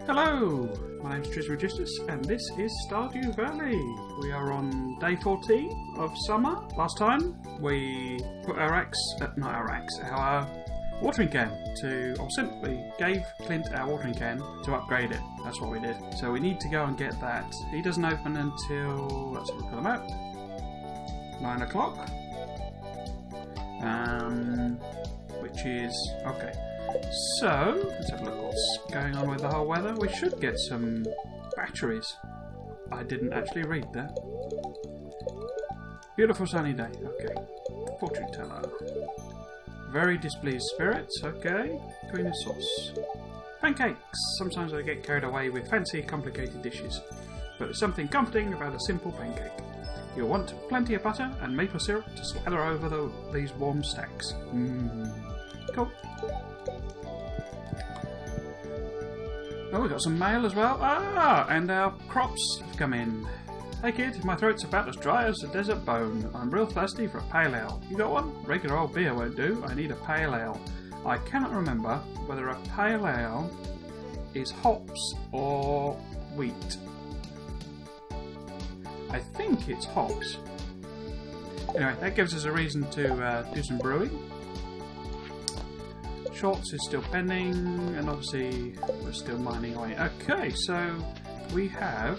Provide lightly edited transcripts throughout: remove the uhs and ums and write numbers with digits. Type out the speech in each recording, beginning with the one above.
Hello, my name's Tuesday GMT and this is Stardew Valley. We are on day 14 of summer. Last time we put our watering can or simply gave Clint our watering can to upgrade it. That's what we did. So we need to go and get that. He doesn't open until, let's have a look at the map, 9 o'clock. Which is, okay. So, let's have a look what's going on with the whole weather. We should get some batteries. I didn't actually read that. Beautiful sunny day, okay. Fortune teller. Very displeased spirits, okay. Creamy sauce. Pancakes. Sometimes I get carried away with fancy, complicated dishes. But there's something comforting about a simple pancake. You'll want plenty of butter and maple syrup to slather over these warm stacks. Cool. Oh, we've got some mail as well. And our crops have come in. Hey kid, my throat's about as dry as a desert bone. I'm real thirsty for a pale ale. You got one? Regular old beer won't do. I need a pale ale. I cannot remember whether a pale ale is hops or wheat. I think it's hops. Anyway, that gives us a reason to do some brewing. Shorts is still pending, and obviously we're still mining away. Okay, so we have...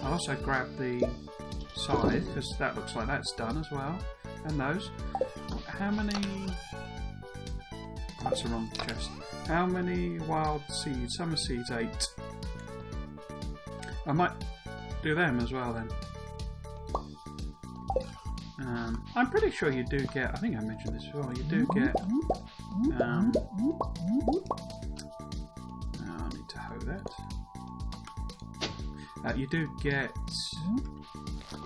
I'll also grab the scythe, because that looks like that's done as well. And those. How many... That's the wrong chest. How many wild seeds? Summer seeds, 8. I might do them as well then. I'm pretty sure you do get, I think I mentioned this before, you do get, I need to hoe that. You do get,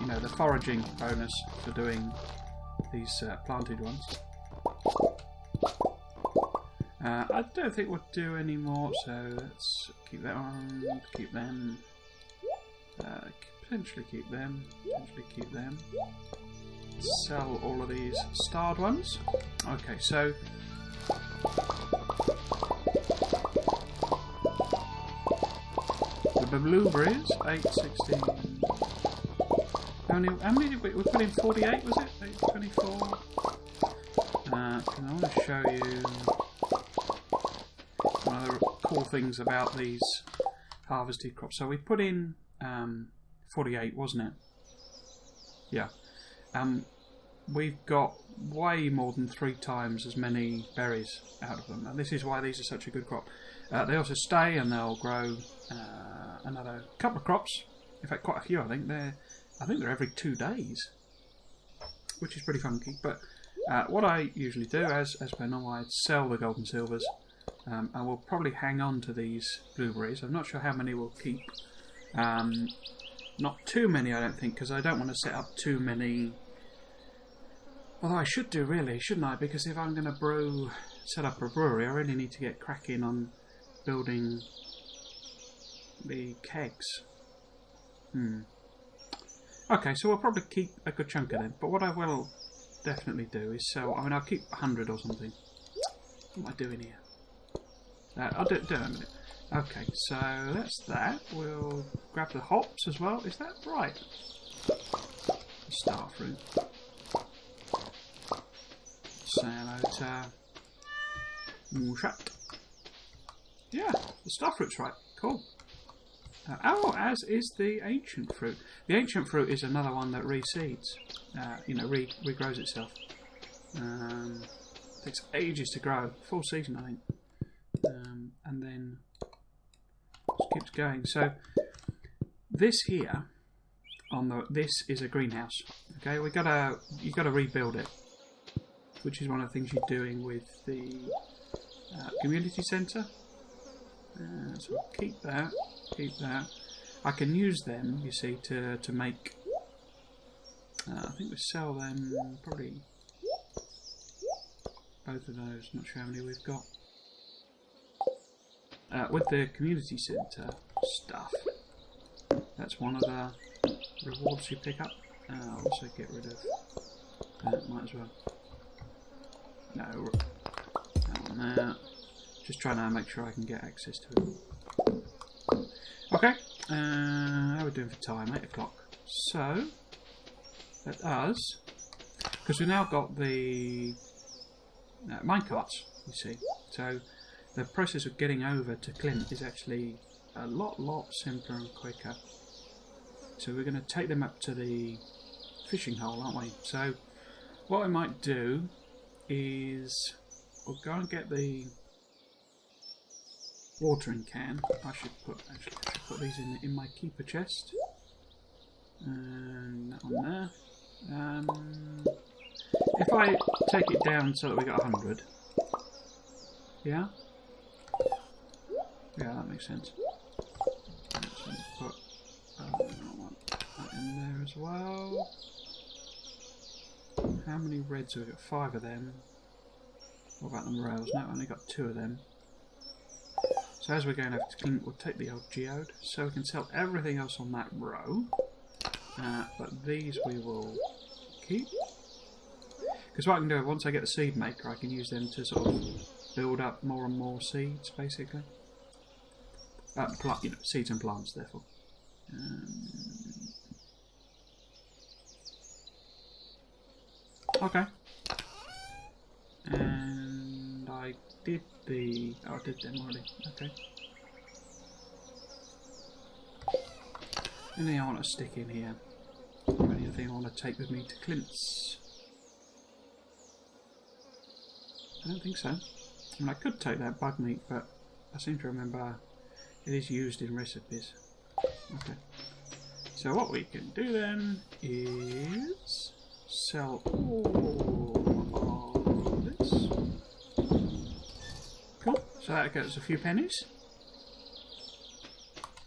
you know, the foraging bonus for doing these planted ones. I don't think we'll do any more, so let's keep that on, keep them, potentially keep them, sell all of these starred ones. Okay, so the blueberries, 8, 16. How many did we put in? 48, was it? 8, 24. I want to show you one of the cool things about these harvested crops. So we put in 48, wasn't it? Yeah. We've got way more than 3 times as many berries out of them, and this is why these are such a good crop. They also stay and they'll grow another couple of crops. In fact, quite a few. I think they're every 2 days, which is pretty funky. But what I usually do, as per normal, I sell the gold and silvers. I will probably hang on to these blueberries. I'm not sure how many we'll keep. Not too many, I don't think, because I don't want to set up too many. Although I should do, really, shouldn't I? Because if I'm going to set up a brewery, I really need to get cracking on building the kegs. Okay, so we'll probably keep a good chunk of them. But what I will definitely do is sell. I mean, I'll keep 100 or something. What am I doing here? I'll do it in a minute. Okay, so that's that. We'll grab the hops as well. Is that right? Star fruit. Say hello to Mushat. Yeah, the star fruit's right. Cool. As is the ancient fruit. The ancient fruit is another one that reseeds. Regrows itself. Takes ages to grow. Full season, I think. And then just keeps going. So this here this is a greenhouse. Okay, you gotta rebuild it, which is one of the things you're doing with the community centre. So keep that. I can use them, you see, to make. I think we sell them probably both of those. Not sure how many we've got. With the community centre stuff, that's one of the rewards you pick up. I'll also get rid of that, might as well. No, that one there. Just trying to make sure I can get access to it. Okay, how are we doing for time? 8 o'clock. So, let us, because we've now got the minecarts, you see. So, the process of getting over to Clint is actually a lot simpler and quicker. So we're going to take them up to the fishing hole, aren't we? So, what I might do is we'll go and get the watering can. I should put these in my keeper chest, and that one there. If I take it down so that we got 100, yeah, that makes sense. So put I want that in there as well. How many reds have we got? 5 of them. What about them rails? No, I've only got 2 of them. So as we're going over to Clint, we'll take the old geode, so we can sell everything else on that row. But these we will keep. Because what I can do, once I get the seed maker, I can use them to sort of build up more and more seeds, basically. Seeds and plants, therefore. Okay. And I did the... Oh, I did them already. Okay. Anything I want to stick in here? Or anything I want to take with me to Clint's? I don't think so. I mean, I could take that bug meat, but I seem to remember it is used in recipes. Okay. So what we can do then is sell all of this. Cool. So that gets a few pennies.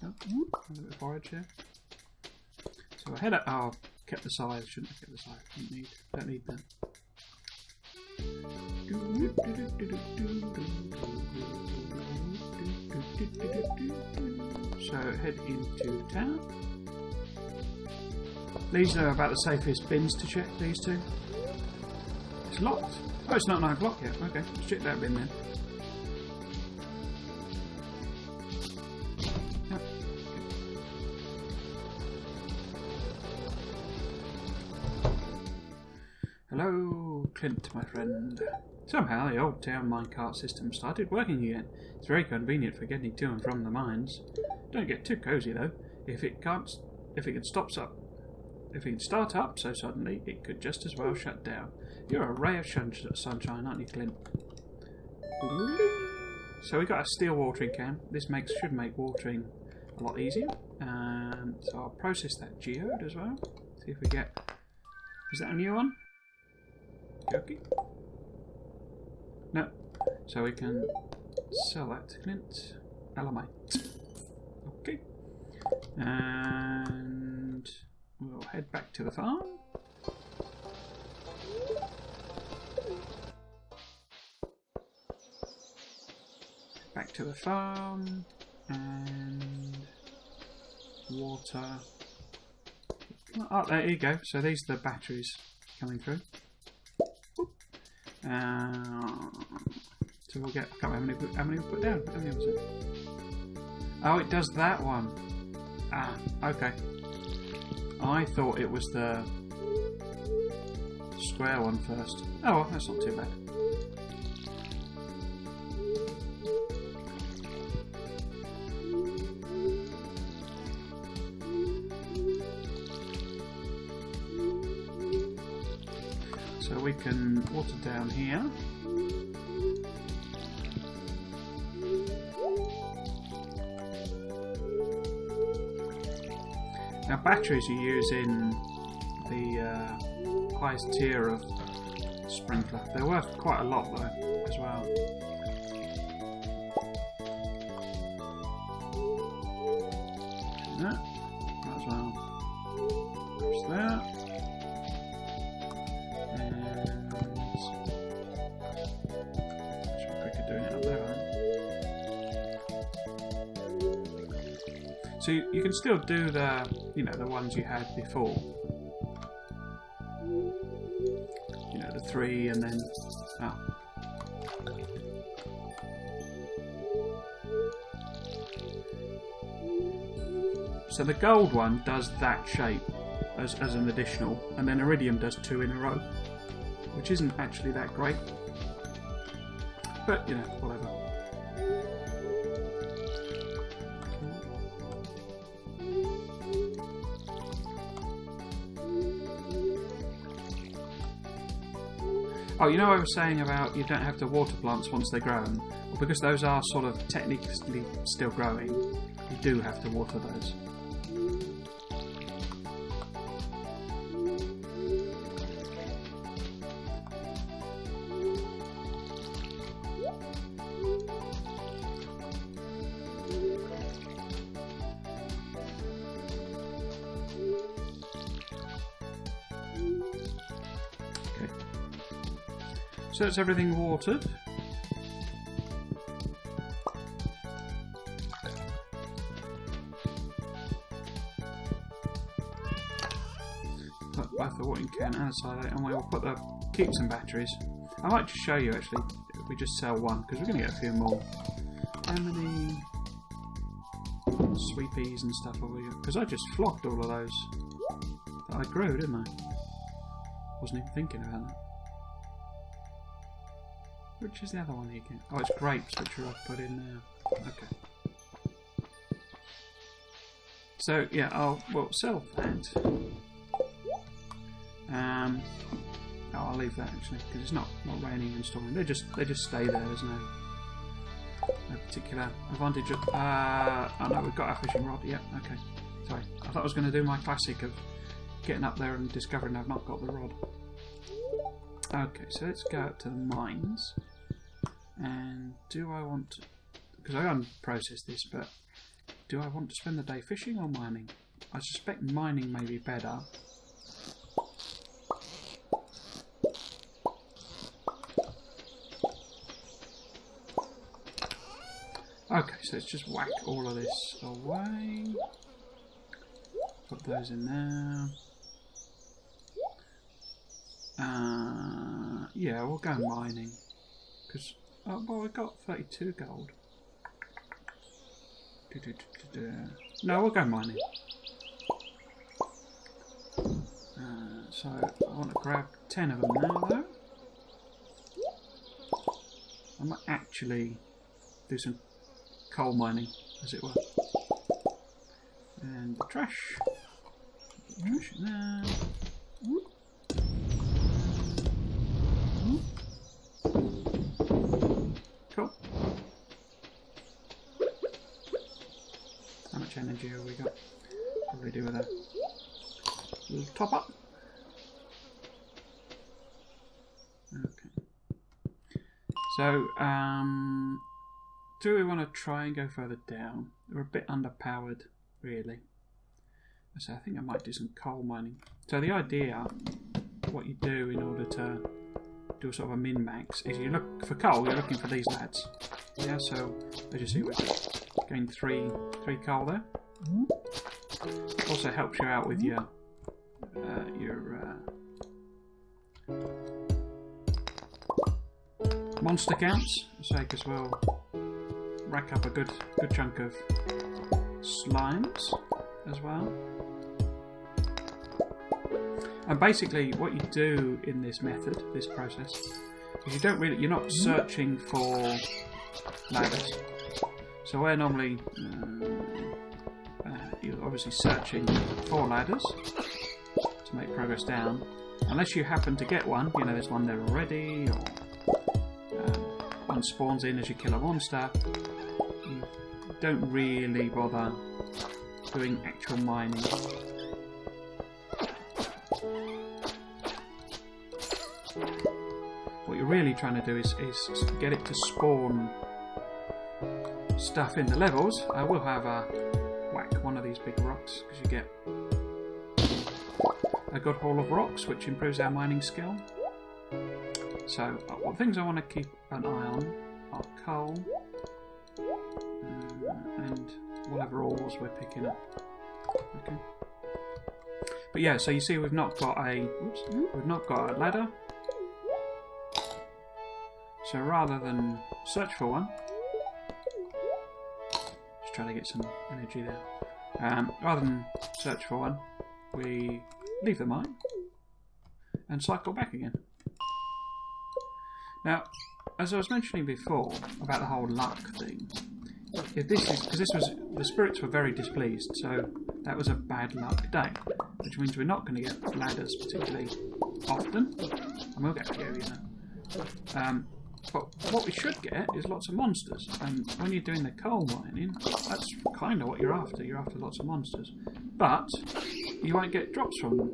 Oh, a bit of forage here. So I head up. Oh, kept the scythe. Shouldn't have kept the scythe. Don't need that. So head into town. These are about the safest bins to check, these two. It's locked. Oh, it's not 9 o'clock yet. Okay, let's check that bin then. Yep. Hello, Clint, my friend. Somehow the old town minecart system started working again. It's very convenient for getting to and from the mines. Don't get too cosy though. If it can start up so suddenly, it could just as well shut down. You're a ray of sunshine, aren't you, Clint? So we got a steel watering can. This should make watering a lot easier. So I'll process that geode as well. See if we get. Is that a new one? Okay. No. So we can sell that to Clint. Elamite. Okay. And we'll head back to the farm. Back to the farm and water. Oh, there you go. So these are the batteries coming through. So we'll get. I can't remember how many we put down. How many was it? Oh, it does that one. Ah, okay. I thought it was the square one first. Oh, well, that's not too bad. So we can water down here. Now batteries you use in the highest tier of sprinkler. They're worth quite a lot though, as well. That as well. There's that. And should be quicker doing it up there, right? So you can still do the the ones you had before. The 3 and then... Oh. So the gold one does that shape as an additional, and then iridium does 2 in a row, which isn't actually that great. But, you know, whatever. Oh, you know what I was saying about you don't have to water plants once they're grown? Well, because those are sort of technically still growing, you do have to water those. So it's everything watered. Put both the watering can and a silage, and we'll keep some batteries. I might just show you actually. If we just sell one because we're going to get a few more. How many sweepies and stuff have we got? Because I just flogged all of those that I grew, didn't I? Wasn't even thinking about that. Which is the other one again? Oh, it's grapes, which I've put in there. Okay. So, yeah, we'll sell that. I'll leave that actually, because it's not raining and storming. They just stay there. There's no particular advantage of... oh no, we've got our fishing rod. Yeah, okay. Sorry. I thought I was going to do my classic of getting up there and discovering I've not got the rod. Okay, so let's go out to the mines. And do I want to... Because I haven't processed this, but do I want to spend the day fishing or mining? I suspect mining may be better. Okay, so let's just whack all of this away. Put those in there. Yeah, we'll go mining. Because, well, we've got 32 gold. No, we'll go mining. So, I want to grab 10 of them now, though. I might actually do some coal mining, as it were. And the trash. Trash in there. Cool. How much energy have we got? What do we do with that? A little top up. Okay. So, do we want to try and go further down? We're a bit underpowered, really. So I think I might do some coal mining. So the idea, what you do in order to do sort of a min-max, is you look for coal, you're looking for these lads. Yeah, so as you see we're getting three coal there. Also helps you out with your monster counts, so because we'll rack up a good chunk of slimes as well. And basically what you do in this method, this process, is you're not searching for ladders. So where normally you're obviously searching for ladders to make progress down, unless you happen to get one, you know, there's one there already, or one spawns in as you kill a monster, you don't really bother doing actual mining. What you're really trying to do is get it to spawn stuff in the levels. I will have whack one of these big rocks because you get a good haul of rocks, which improves our mining skill. So what things I want to keep an eye on are coal and whatever ores we're picking up. Okay. But yeah, so you see we've not got a ladder. So rather than search for one, just try to get some energy there. Rather than search for one, we leave the mine and cycle back again. Now, as I was mentioning before about the whole luck thing, if this is because the spirits were very displeased, so that was a bad luck day, which means we're not going to get ladders particularly often, and we'll get a few, you know. But what we should get is lots of monsters, and when you're doing the coal mining, that's kind of what you're after. You're after lots of monsters, but you won't get drops from them.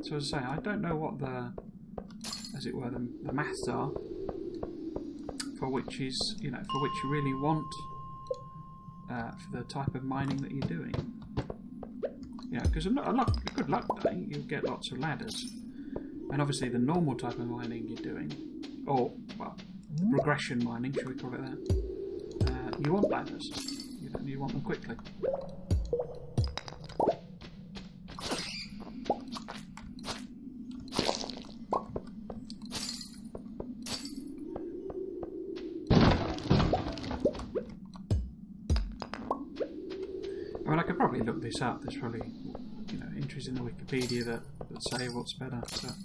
So as I say, I don't know what the, as it were, the maths are for which is, you know, for which you really want for the type of mining that you're doing. Yeah, because a good luck day, you'll get lots of ladders, and obviously the normal type of mining you're doing, or well, regression mining, should we call it that? You want ladders. You want them quickly. I mean, I could probably look this up. There's probably, you know, entries in the Wikipedia that say what's better. But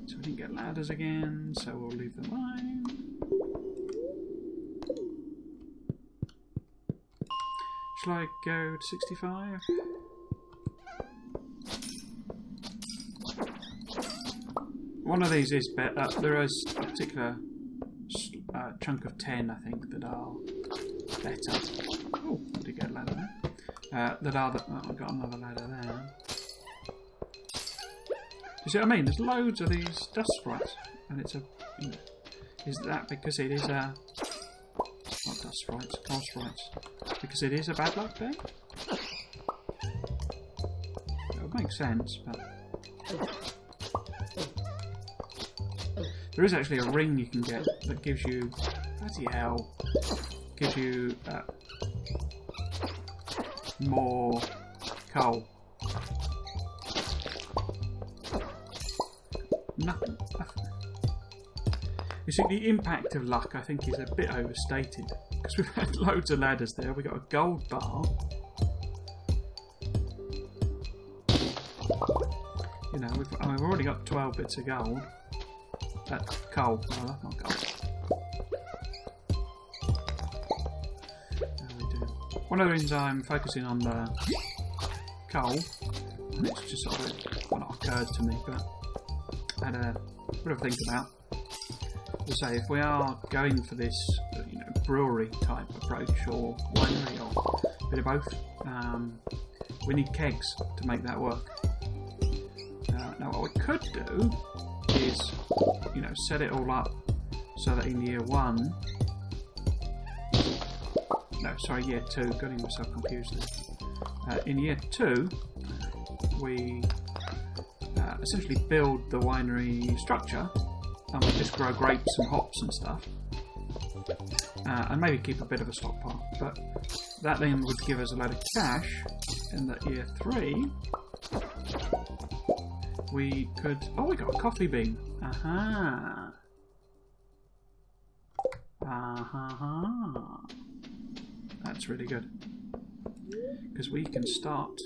so we didn't get ladders again, so we'll leave the mine. Shall I go to 65? One of these is better. There is a particular chunk of 10, I think, that are better. Oh, I did get a ladder there. I've got another ladder there. You see what I mean? There's loads of these dust sprites, and it's a. You know, is that because it is a? Not dust sprites, coal sprites. Because it is a bad luck day. It would make sense, but there is actually a ring you can get that gives you. Bloody hell! Gives you more coal. Nothing. You see, the impact of luck, I think, is a bit overstated because we've had loads of ladders there. We've got a gold bar. You know, we've already got 12 bits of gold. That's coal. No, that's not gold. One of the reasons I'm focusing on the coal, and it's just sort of not occurred to me, but I had a bit of a think about. To say, if we are going for this, you know, brewery type approach or winery or a bit of both, we need kegs to make that work. Now, what we could do is, you know, set it all up so that in year 1. No, sorry, year 2. Getting myself confused there. In year 2, we essentially build the winery structure, and we just grow grapes and hops and stuff, and maybe keep a bit of a stockpile. But that then would give us a load of cash. In that year 3, we could. Oh, we got a coffee bean. Aha. Aha. That's really good. Because we can start.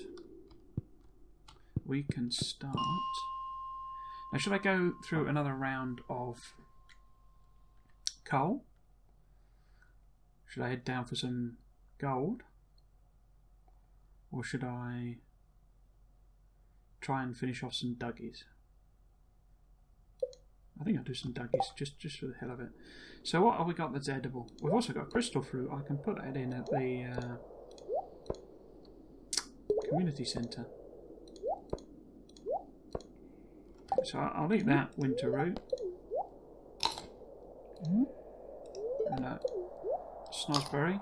Now, should I go through another round of coal? Should I head down for some gold? Or should I try and finish off some duggies? I think I'll do some duggies just for the hell of it. So what have we got that's edible? We've also got crystal fruit. I can put that in at the community centre. So I'll eat that winter root. And that snozzberry.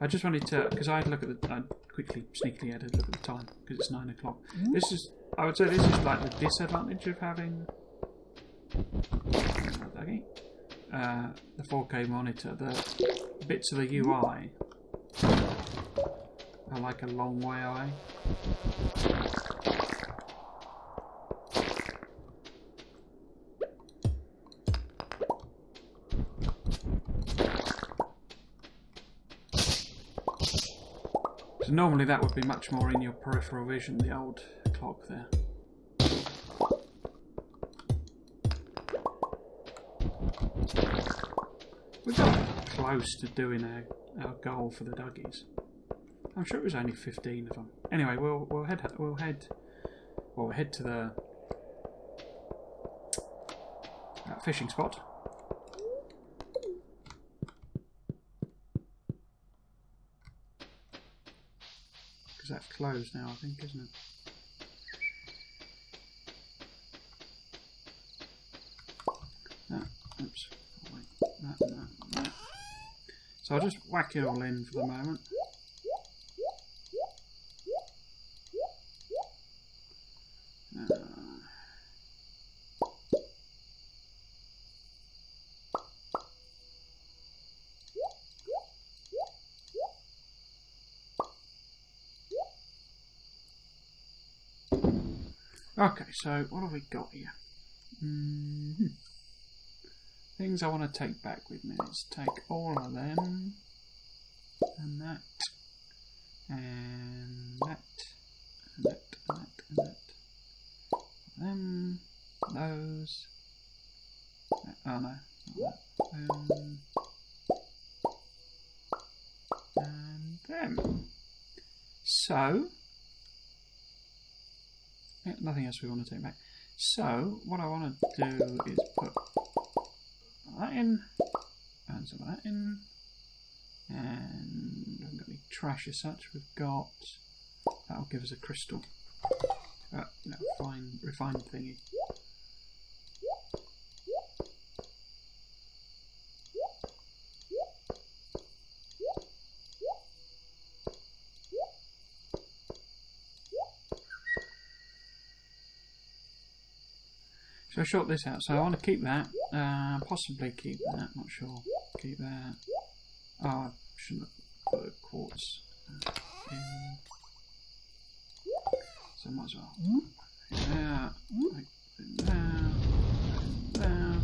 I just wanted to, because I had a look at I quickly, sneakily had a look at the time, because it's 9 o'clock. This is, I would say this is like the disadvantage of having the 4K monitor. The bits of the UI are like a long way away. So normally that would be much more in your peripheral vision, the old clock there. We got close to doing our goal for the duggies. I'm sure it was only 15 of them. Anyway, we'll head to the fishing spot. Because that's closed now, I think, isn't it? Oops. Oh, wait. That. So I'll just whack it all in for the moment. Okay, so what have we got here? Things I want to take back with me. Let's take all of them, and that, and that, and that, and that, and that. Them, those. Oh no, not that. And them. So. Nothing else we want to take back. So, what I want to do is put that in, and some of that in, and we haven't got any trash as such. We've got, that'll give us a crystal, refined thingy. So I short this out. So I want to keep that. Possibly keep that. Not sure. Keep that. Oh, I shouldn't have put a quartz in. So I might as well. There. There.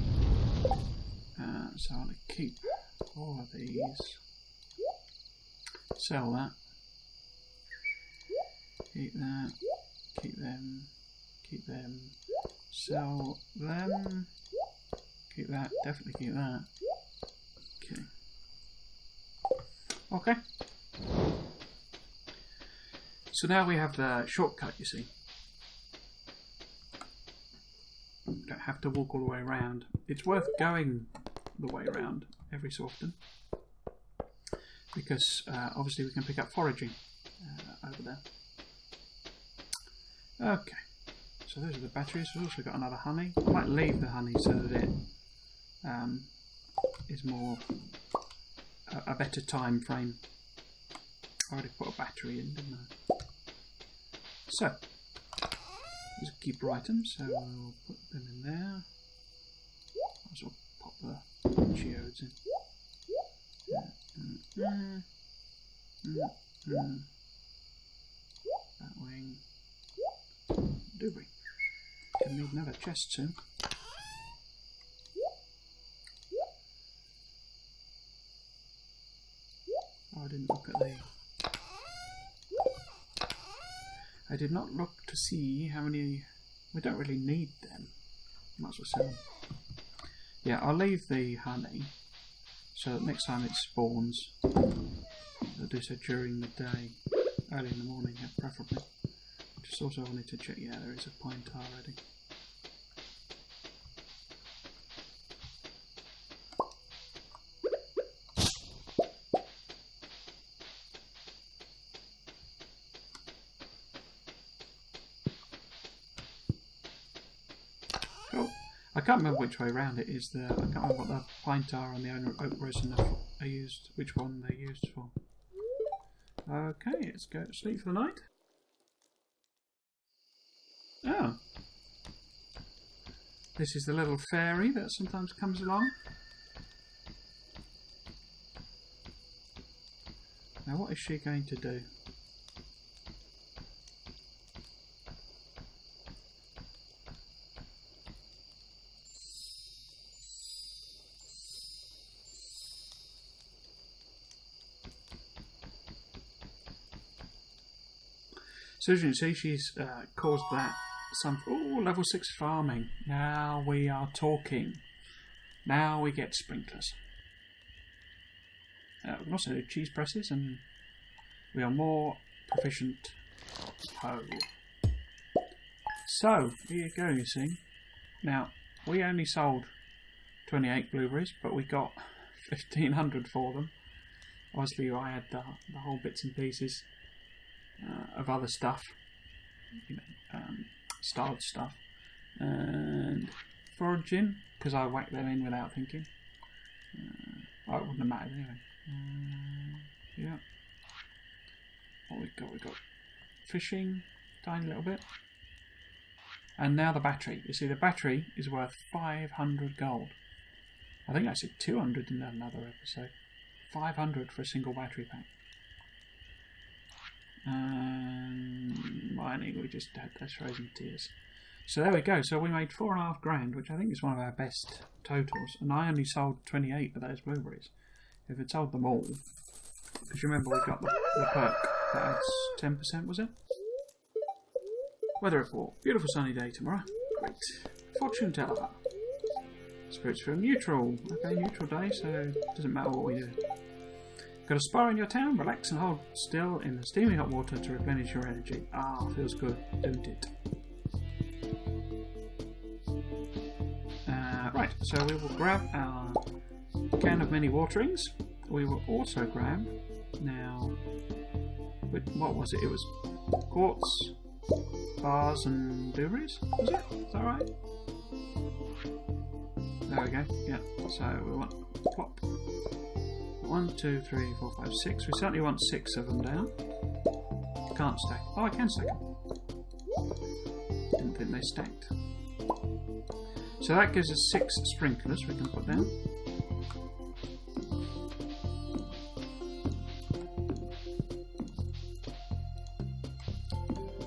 So I want to keep all of these. Sell that. Keep that. Keep them. Keep them. Sell them. Keep that. Definitely keep that. Okay. Okay. So now we have the shortcut, you see. We don't have to walk all the way around. It's worth going the way around every so often. Because obviously we can pick up foraging over there. Okay. So those are the batteries. We've also got another honey. I might leave the honey so that it is more a better time frame. I already put a battery in, didn't I? So these are keeper items, so we'll put them in there. Might as well pop the geodes in. That wing. Do we? Can need another chest soon. Oh, I didn't look at the... I did not look to see how many... We don't really need them. Might as well sell them. Yeah, I'll leave the honey so that next time it spawns, I'll do so during the day, early in the morning, preferably. Just also wanted to check, yeah, there is a pine tar ready. Cool. I can't remember which way around it is. I can't remember what the pine tar and the oak resin are used, which one they're used for. Okay, let's go to sleep for the night. Oh. This is the little fairy that sometimes comes along. Now what is she going to do? So as you can see, she's caused that. Oh, level 6 farming. Now we are talking. Now we get sprinklers. We can also do cheese presses, and we are more proficient. Oh. So, here you go, you see. Now, we only sold 28 blueberries, but we got 1,500 for them. Obviously, I had the whole bits and pieces of other stuff. You know, starved stuff. And foraging, because I whacked them in without thinking. Oh, it wouldn't have mattered anyway. Yeah. What we got fishing, tiny little bit. And now the battery. You see, the battery is worth 500 gold. I think I said 200 in another episode. 500 for a single battery pack. And mining, we just had those frozen tears. So there we go. So we made 4.5 grand, which I think is one of our best totals. And I only sold 28 of those blueberries. If I'd sold them all, because you remember we got the perk that adds 10%, was it? Weather report. Beautiful sunny day tomorrow. Great. Fortune teller. Spirits feel neutral. Okay, neutral day, so it doesn't matter what we do. Got a spa in your town? Relax and hold still in the steaming hot water to replenish your energy. Ah, feels good, don't it? Right, so we will grab our can of many waterings. We will also grab, now, what was it? It was quartz, bars and blueberries, was it? Is that right? There we go, yeah. So we want plop. 1, 2, 3, 4, 5, 6. We certainly want 6 of them down. Can't stack. Oh, I can stack them. Didn't think they stacked. So that gives us 6 sprinklers we can put down.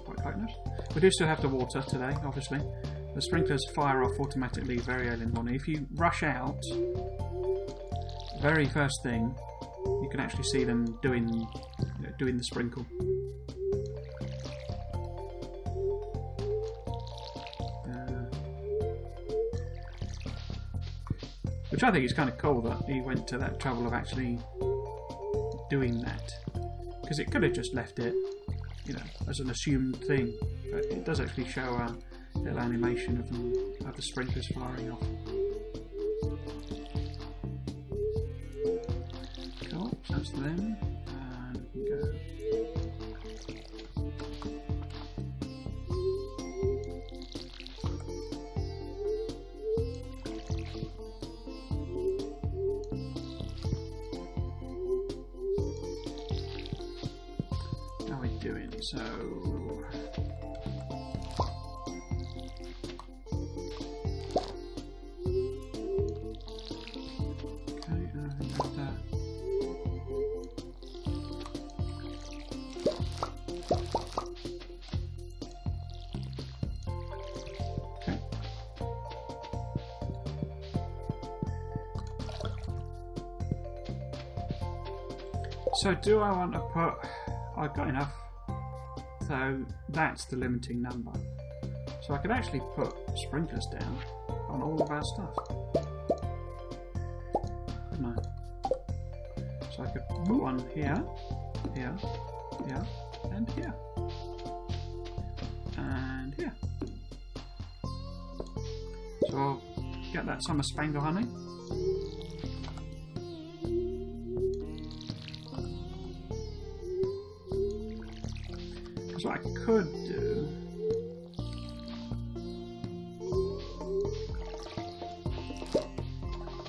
Quite nice. We do still have to water today, obviously. The sprinklers fire off automatically very early in the morning. If you rush out, very first thing, you can actually see them doing the sprinkle. Which I think is kind of cool that he went to that trouble of actually doing that, because it could have just left it, you know, as an assumed thing, but it does actually show a little animation of the sprinklers firing off. Cool, so that's them, and we can go. How are we doing? So. So do I want to put... I've got enough. So that's the limiting number. So I could actually put sprinklers down on all of our stuff. Couldn't I? So I could put one here, here, here, and here. And here. So I'll get that summer spangle honey. So I could do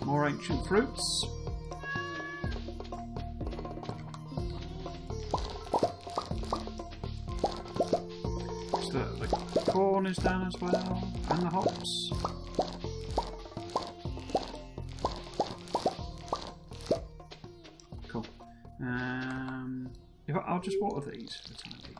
more ancient fruits. So the corn is down as well, and the hops. Cool. I'll just water these for the time being.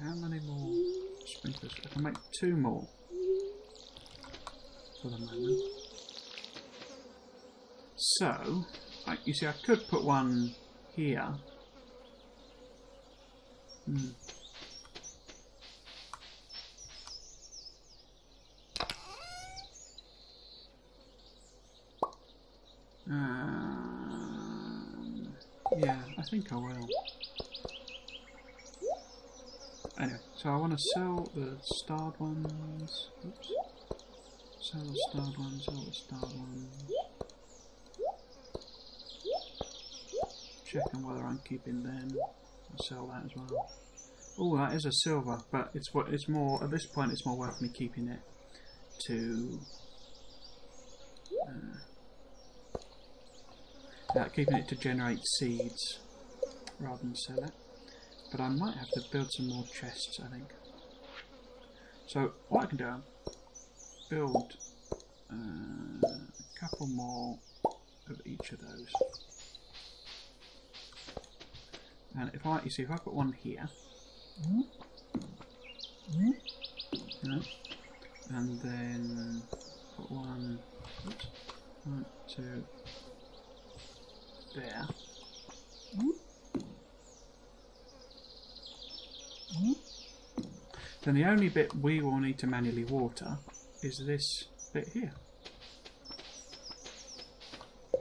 How many more sprinklers? I can make 2 more for the moment. So, you see, I could put one here. Yeah, I think I will. Anyway, so I want to sell the starred ones. Oops. Sell the starred ones, sell the starred ones. Checking whether I'm keeping them. I'll sell that as well. Oh, that is a silver, but it's more at this point. It's more worth me keeping it to generate seeds rather than sell it. But I might have to build some more chests, I think. So what I can do, build a couple more of each of those. And if I put one here, and then put one, two, there. Then the only bit we will need to manually water is this bit here.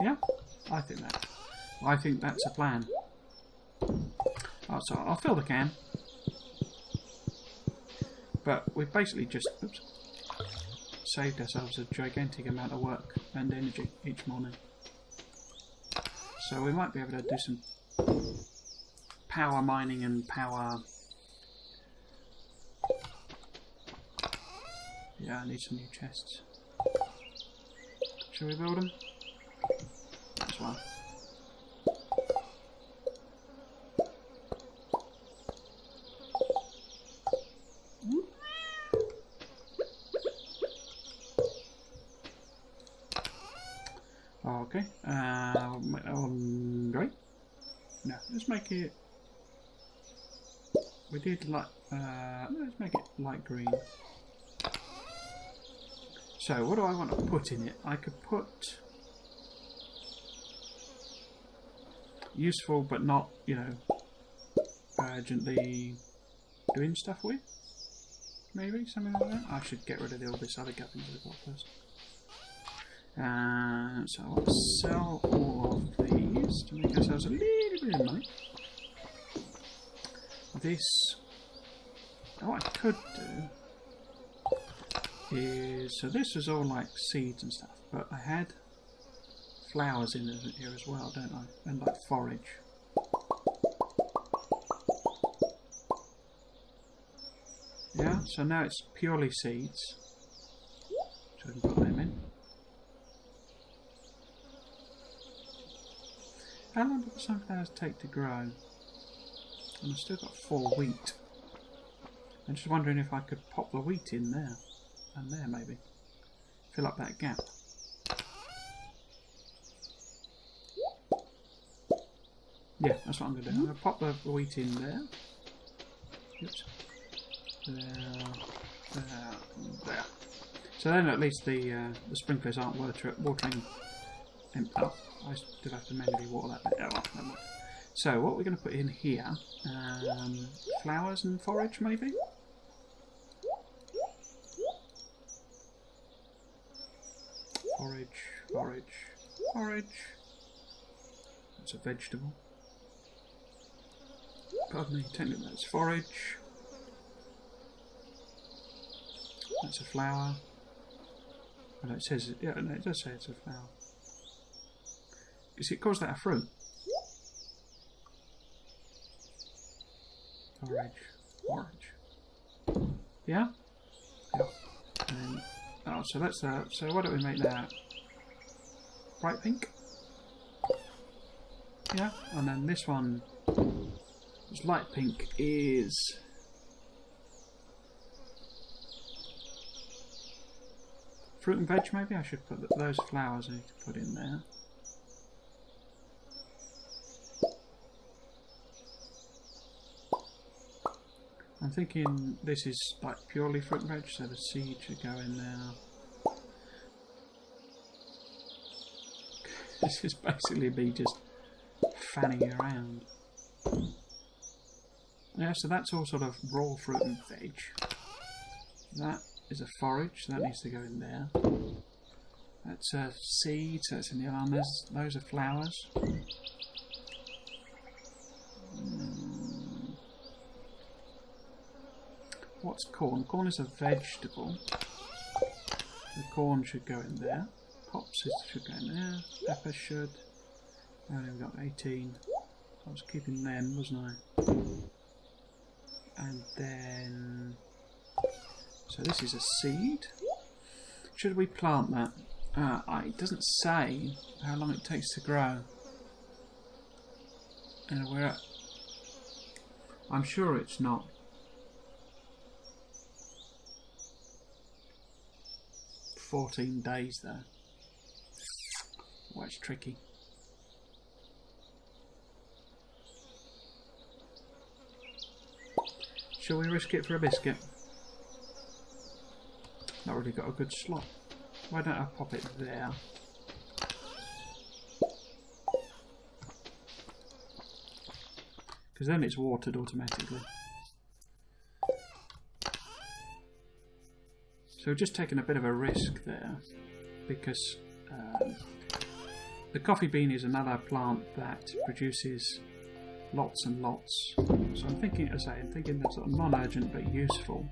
Yeah, I think that's a plan. Oh, so I'll fill the can, but we've basically just saved ourselves a gigantic amount of work and energy each morning. So we might be able to do some power mining and power. Yeah, I need some new chests. Shall we build them? That's one. Okay. Great. No, let's make it. We did like. Let's make it light green. So, what do I want to put in it? I could put useful, but not, urgently doing stuff with. Maybe something like that. I should get rid of all this other gubbins I've got first. So I want to sell all of these to make ourselves a little bit of money. This, what I could do is, so this was all like seeds and stuff, but I had flowers in here as well, don't I? And like forage. Yeah, so now it's purely seeds. So I can put them in. How long do the sunflowers take to grow? And I've still got 4 wheat. I'm just wondering if I could pop the wheat in there. And there maybe. Fill up that gap. Yeah, that's what I'm going to do. I'm going to pop the wheat in there. Oops. There. So then at least the sprinklers aren't watering. Oh, I still have to manually water that bit. Oh, well, never mind. So what we're going to put in here, flowers and forage maybe? Forage. That's a vegetable. Pardon me, technically that's forage. That's a flower. Oh, no, it says, yeah, no, it does say it's a flower. You see, it calls that a fruit. Forage. Yeah? Yeah. And, oh, so that's that. So why don't we make that bright pink? Yeah. And then this one, this light pink is fruit and veg maybe? I should put those flowers I need to put in there. I'm thinking this is like purely fruit and veg, so the seed should go in there. This is basically me just fanning around. Yeah, so that's all sort of raw fruit and veg. That is a forage, so that needs to go in there. That's a seed, so it's in the other. Those are flowers. What's corn? Corn is a vegetable. The corn should go in there. Hops should go in there. Pepper should. Only we've got 18. I was keeping them, wasn't I? And then... So this is a seed. Should we plant that? It doesn't say how long it takes to grow. And I'm sure it's not. $14 days though. Well, it's tricky. Shall we risk it for a biscuit? Not really got a good slot. Why don't I pop it there? Because then it's watered automatically. So we've just taken a bit of a risk there, because the coffee bean is another plant that produces lots and lots. So I'm thinking, as I say, I'm thinking that's sort of non-urgent but useful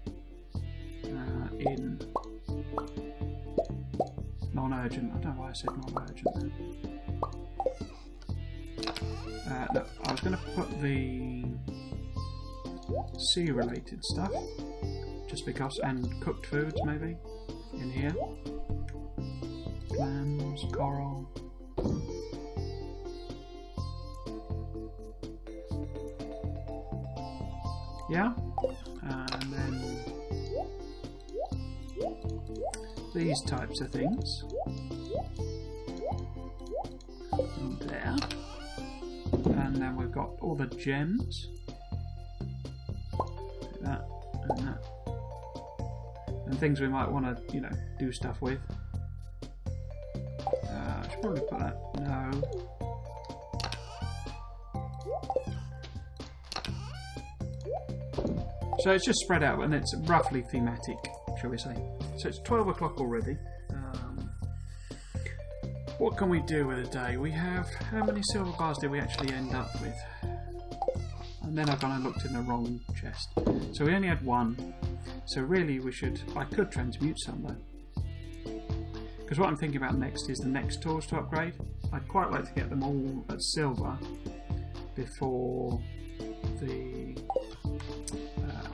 in non-urgent. I don't know why I said non-urgent there. No, I was going to put the sea-related stuff, just because, and cooked foods maybe in here. Clams, coral. Yeah, and then these types of things in there, and then we've got all the gems, like that and that, and things we might want to, you know, do stuff with. I should probably put that. No. So it's just spread out, and it's roughly thematic, shall we say. So it's 12 o'clock already. What can we do with a day? We have... How many silver bars did we actually end up with? And then I've gone and looked in the wrong chest. So we only had one. So really we should... I could transmute some though. Because what I'm thinking about next is the next tools to upgrade. I'd quite like to get them all at silver before the...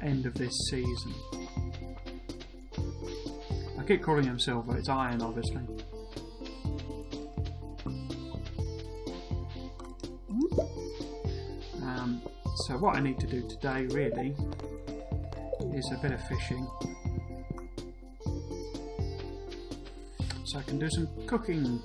end of this season. I keep calling them silver, it's iron obviously. So what I need to do today really is a bit of fishing, so I can do some cooking.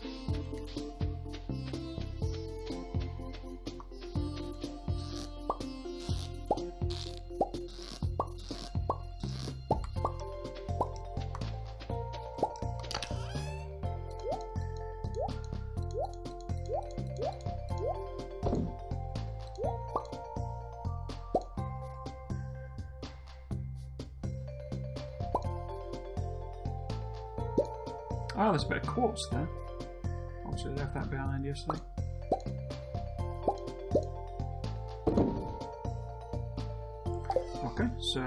Oh, there's a bit of quartz there. Obviously left that behind yesterday. Okay, so...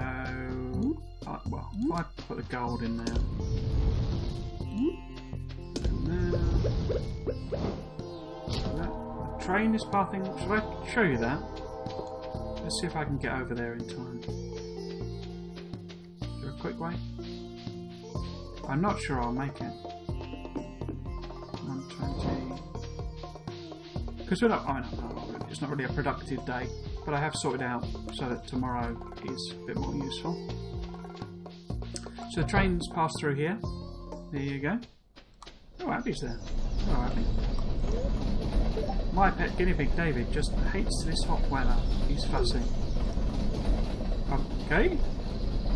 well, if I put the gold in there... And there... The train is passing... Should I show you that? Let's see if I can get over there in time. Is there a quick way? I'm not sure I'll make it. 120. Because we're not. I mean, it's not really a productive day, but I have sorted out so that tomorrow is a bit more useful. So the trains pass through here. There you go. Oh, Abby's there. Oh, Abby. My pet guinea pig David just hates this hot weather. He's fussy. Okay.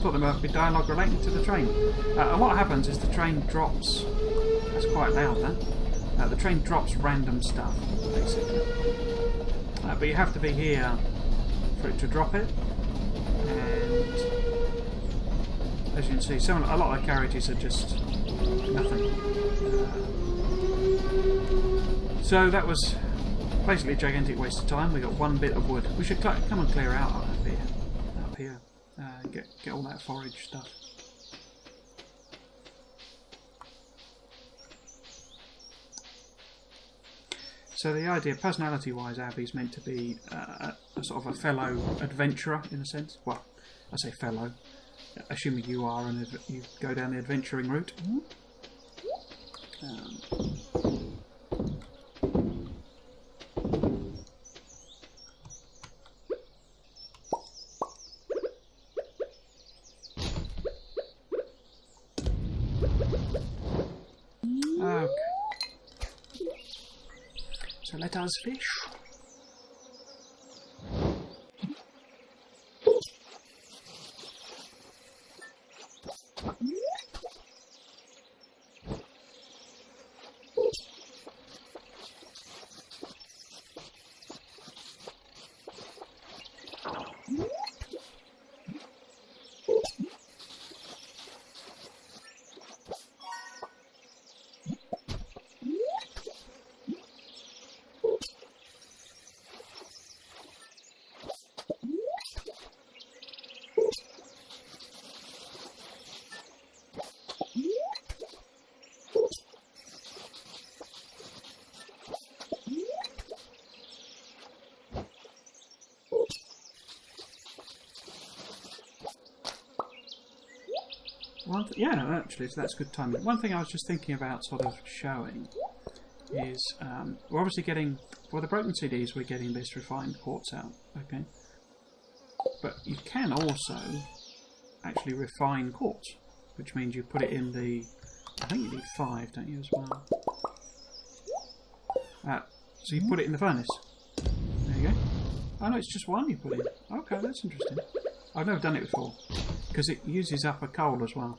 Thought there might be dialogue relating to the train. And what happens is the train drops. That's quite loud, then. The train drops random stuff, basically. But you have to be here for it to drop it. And as you can see, a lot of the carriages are just nothing. So that was basically a gigantic waste of time. We got one bit of wood. We should come and clear out up here. Get all that forage stuff. So the idea, personality-wise, Abby's meant to be a sort of a fellow adventurer, in a sense. Well, I say fellow, assuming you are and you go down the adventuring route. Okay. So let us fish. Yeah, actually, so that's good timing. One thing I was just thinking about sort of showing is we're obviously getting, for the broken CDs, we're getting this refined quartz out, okay? But you can also actually refine quartz, which means you put it in the, I think you need 5, don't you, as well? So you put it in the furnace. There you go. Oh no, it's just one you put in. Okay, that's interesting. I've never done it before, because it uses up a coal as well.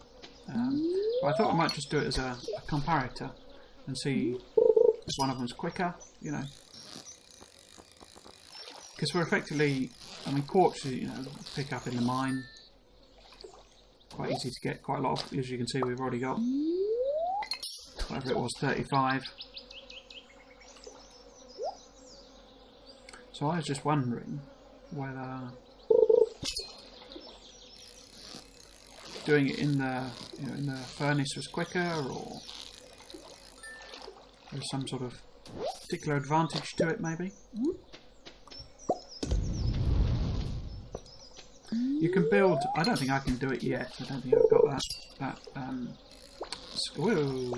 But I thought I might just do it as a comparator and see if one of them's quicker, you know. Because we're effectively, I mean, quartz, you know, pick up in the mine. Quite easy to get, quite a lot of, as you can see, we've already got, whatever it was, 35. So I was just wondering whether doing it in the, you know, in the furnace was quicker, or there's some sort of particular advantage to it, maybe. You can build. I don't think I can do it yet. I don't think I've got that. Whoa!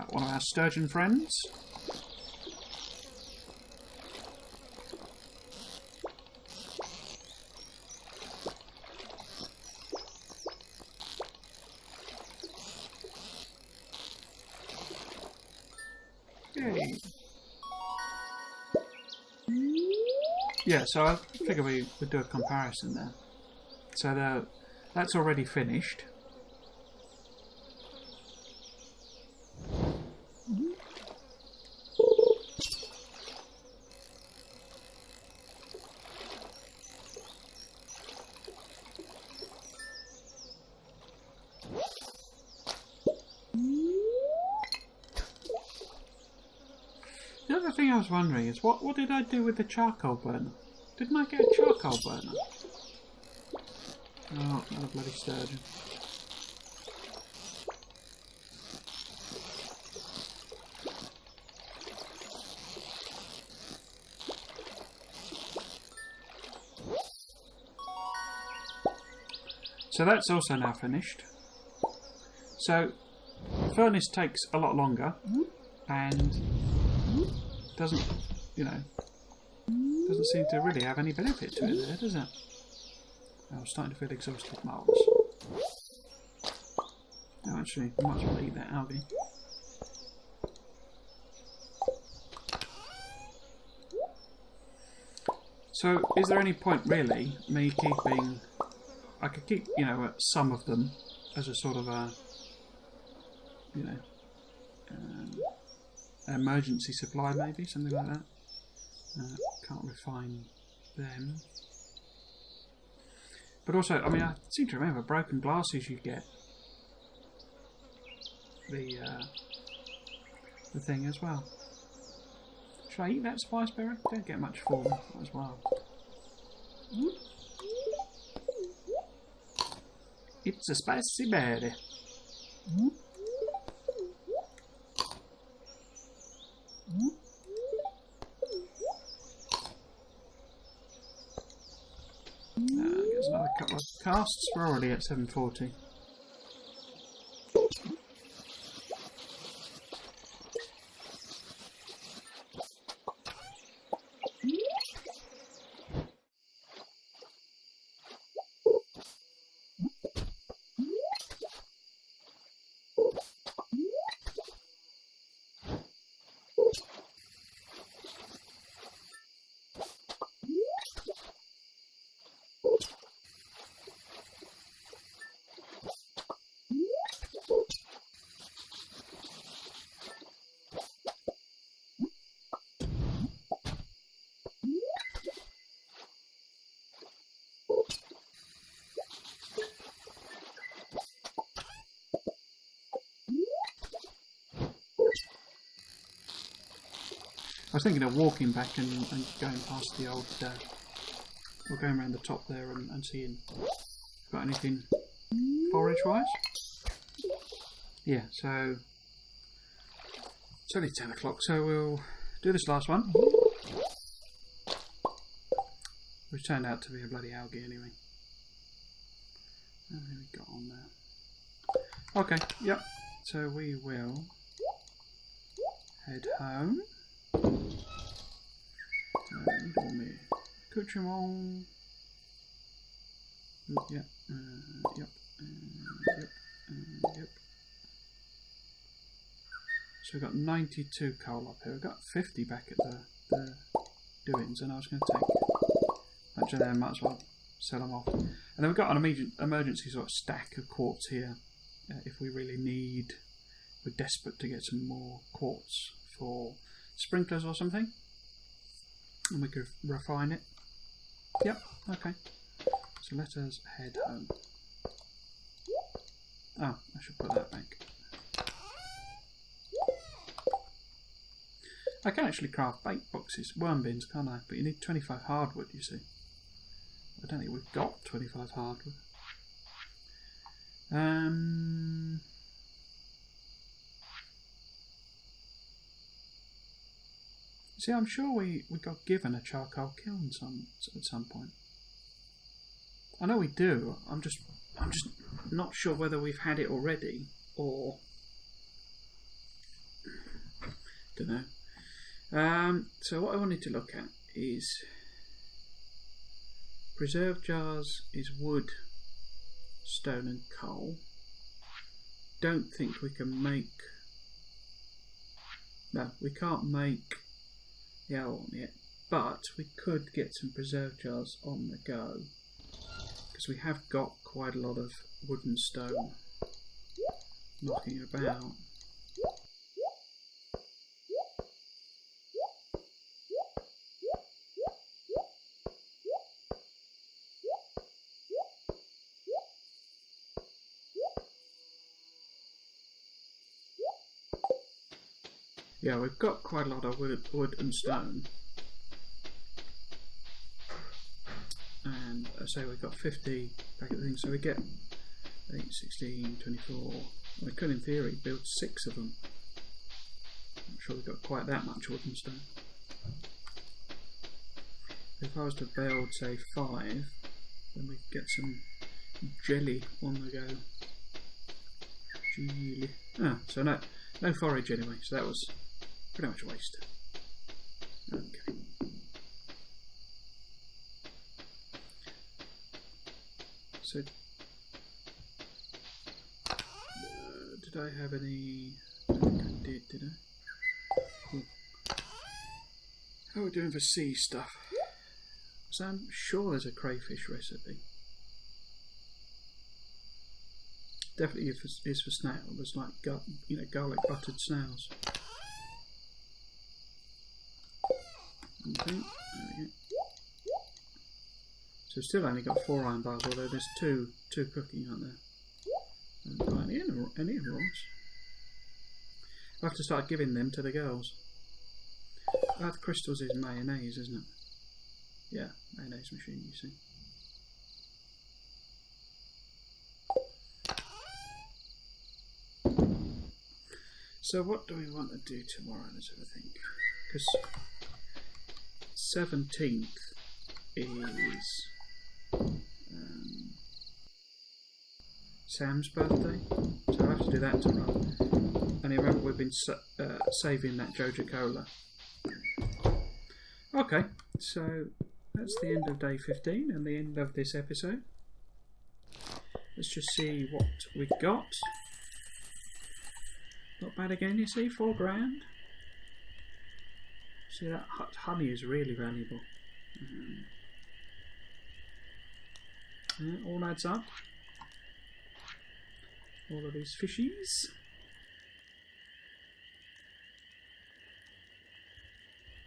One of our sturgeon friends. Yeah, so I figure we would do a comparison there. So that's already finished. The other thing I was wondering is what did I do with the charcoal burner? Didn't I get a charcoal burner? Oh, another bloody sturgeon. So that's also now finished. So furnace takes a lot longer and doesn't, you know, doesn't seem to really have any benefit to it there, does it? I was starting to feel exhausted, marvellous. Oh, actually, I might as well eat that algae. So, is there any point, really, me keeping... I could keep, you know, some of them as a sort of a... You know... emergency supply, maybe something like that. Can't refine them. But also, I mean, I seem to remember broken glasses you get the thing as well. Should I eat that spice berry? Don't get much for them as well. It's a spicy berry. There's another couple of casts. We're already at 740. I was thinking of walking back and going past the old, or going around the top there and seeing got anything forage-wise. Yeah, so it's only 10 o'clock, so we'll do this last one, which turned out to be a bloody algae anyway. What have we got on there? Okay, yep. So we will head home. Accoutrement. Yep. Yep. So we've got 92 coal up here. We've got 50 back at the doings, and I was going to take a bunch of them. Might as well sell them off. And then we've got an emergency sort of stack of quartz here. If we really need, we're desperate to get some more quartz for sprinklers or something, and we could refine it. Yep, okay. So let us head home. Oh, I should put that back. I can actually craft bait boxes, worm bins, can't I? But you need 25 hardwood, you see. I don't think we've got 25 hardwood. See, I'm sure we got given a charcoal kiln at some point. I know we do. I'm just not sure whether we've had it already or don't know. So what I wanted to look at is preserve jars is wood, stone, and coal. Don't think we can make. No, we can't make the owl on yet, but we could get some preserve jars on the go because we have got quite a lot of wood and stone knocking about. Yeah, we've got quite a lot of wood and stone. And I say we've got 50 packet things, so we get 8, 16, 24. We could, in theory, build 6 of them. I'm sure we've got quite that much wood and stone. If I was to build, say, 5, then we could get some jelly on the go. Jelly. Ah, so no forage anyway, so that was pretty much a waste. Okay. So, did I have any? I think I did I? Cool. How are we doing for sea stuff? So I'm sure there's a crayfish recipe. Definitely is for snail. There's like garlic buttered snails. think. There we go. So we've still only got 4 iron bars, although there's two cooking, aren't there? I haven't got any emeralds. I'll have to start giving them to the girls. Earth crystals is mayonnaise, isn't it? Yeah, mayonnaise machine, you see. So what do we want to do tomorrow? Let's have a think. Because 17th is Sam's birthday, so I'll have to do that tomorrow. And remember, we've been saving that Joja Cola. Okay, so that's the end of day 15 and the end of this episode. Let's just see what we've got. Not bad again, you see, 4 grand. See, that honey is really valuable. Yeah, all adds up. All of these fishies.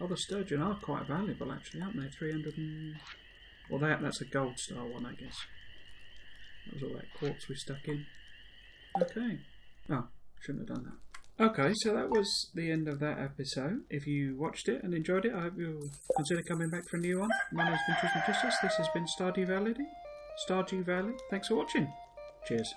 Oh, the sturgeon are quite valuable actually, aren't they? 300 and... Well, that's a gold star one, I guess. That was all that quartz we stuck in. Okay. Oh, shouldn't have done that. Okay, so that was the end of that episode. If you watched it and enjoyed it, I hope you'll consider coming back for a new one. My name's been Tuesday GMT. This has been Stardew Valley. Thanks for watching. Cheers.